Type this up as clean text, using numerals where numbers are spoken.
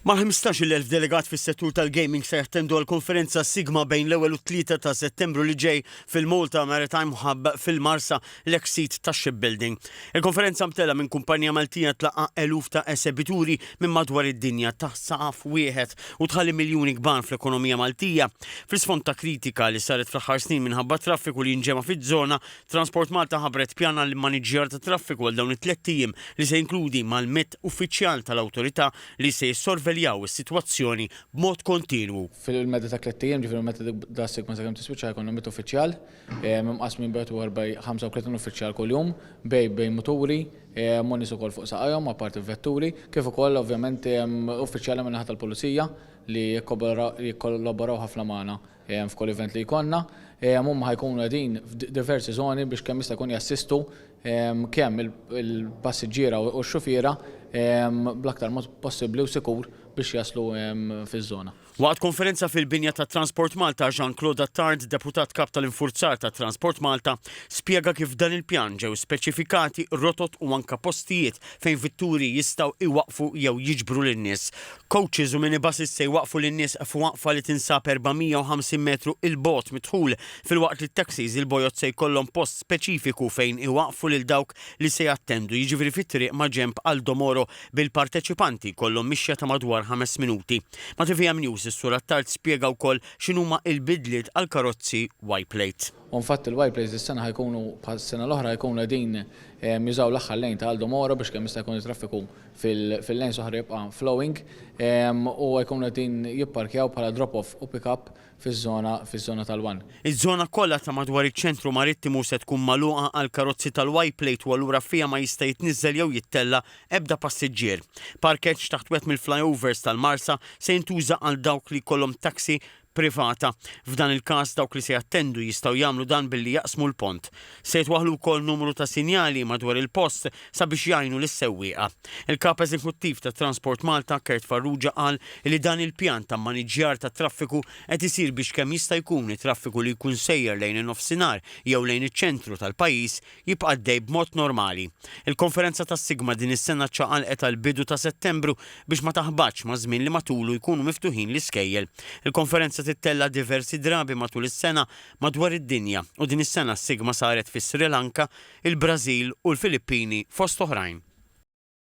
Ma' 15,000 delegat fis-settur tal-gaming se jattendu għall-konferenza Sigma bejn l-ewwel u 3 ta' Settembru li ġej fil-Malta Maritime Hub fil-Marsa l-eksit ta' shipbuilding. Il-konferenza mtella minn kumpanija Maltija tlaqa' eluf ta' esebituri minn madwar id-dinja ta' saqaf wieħed u tħalli miljuni kbar fl-ekonomija Maltija. Fl-isfond ta' kritika li saret fl-aħħar snin minħabba traffiku li jinġema fiż-żona, Transport Malta ħabret pjana l-maniġġjar ta' traffiku għal dawn it-tliet ijiem li se jinkludi mal-100 uffiċjal tal-awtorità li se jissorveljaw is-sitwazzjoni b'mod kontinwu. Fil-medda ta' 3 ijiem, fil-medda da' Sigma sakemm tispiċċa jkollna 100 uffiċjal, mqasmin bejtu 35 uffiċjal kuljum bejn muturi, monis ukoll fuq saqajhom apparti vetturi, kif ukoll ovvjament uffiċjali minn naħa tal-Pulizija li jikkollaboraw ħafna magħna f'kull event li jkollna. Huma ħajkunu qegħdin f'diversi żoni biex kemm jista' jkun jassistu kemm il-passiġġiera u x-xufiera bl-aktar mod possibbli u sikur biex jaslu fiż-żona. Waqt konferenza fil-binja ta' Transport Malta, Jean-Claude Attard, deputat kap tal-infurzar ta' Transport Malta, spjega kif dan il-pjan ġew speċifikati rotot u anka postijiet fejn vitturi jistgħu iwaqfu jew jiġbru lin-nies. Coaches u minibuses se jwaqfu lin-nies f'waqfa li tinsab 450 metru il-bogħod midħul, filwaqt li t-taxis il-bojot se jkollhom post speċifiku fejn iwaqfu lil dawk li se jattendu, jiġifieri fit-triq ma' ġenb Aldomoro bil-parteċipanti kollhom mixja ta' madwar 5 minuti. Ma' TVM News is-sur Attard spjega wkoll x'inhuma l-bidliet għal karozzi Y-plate. Unfatt il-Y-plates is-sena ħajkunu bħas-sena l-oħra jkunu qegħdin jużaw l-aħħar lejn ta' Aldomoro biex kemm jista' jkun it-traffiku fil-lejn oħra jibqa' flowing u jkunu qegħdin jipparkjaw bħala drop-off u pick-up fiż-żona tal-wan. Iż-żona kollha ta' madwar iċ-ċentru marittimu se tkun magħluqa għal karozzi tal-Y-plate u allura fiha ma jista' jitniżżel jew jittella ebda passiġġier. Parkeġġ taħt wieħed mill-flyovers tal-Marsa se jintuża għal dawk li jkollhom taxi privata. F'dan il-każ dawk li se jattendu jistgħu jagħmlu dan billi jaqsmu l-pont. Se jitwaħħlu wkoll numru ta' sinjali madwar il-post sabiex jgħinu lis-sewwieqa. Il-kap eżekuttiv ta' Transport Malta, Kurt Farrugia, qal li dan il-pjan ta' maniġġjar ta' traffiku qed isir biex kemm jista' jkun it-traffiku li jkun sejjer lejn in-nofsinhar jew lejn iċ-ċentru tal-pajjiż jibqa' għaddej b'mod normali. Il-konferenza tas-Sigma din is-sena ċaqalqet għall-bidu ta' Settembru biex ma taħbadx ma' żmien li matulu jkunu miftuħin l-iskejjel. Il-konferenza tittella diversi drabi matul is-sena madwar id-dinja u din is-sena s-Sigma saret fis-Sri Lanka, il-Brażil u l-Filippini fost oħrajn.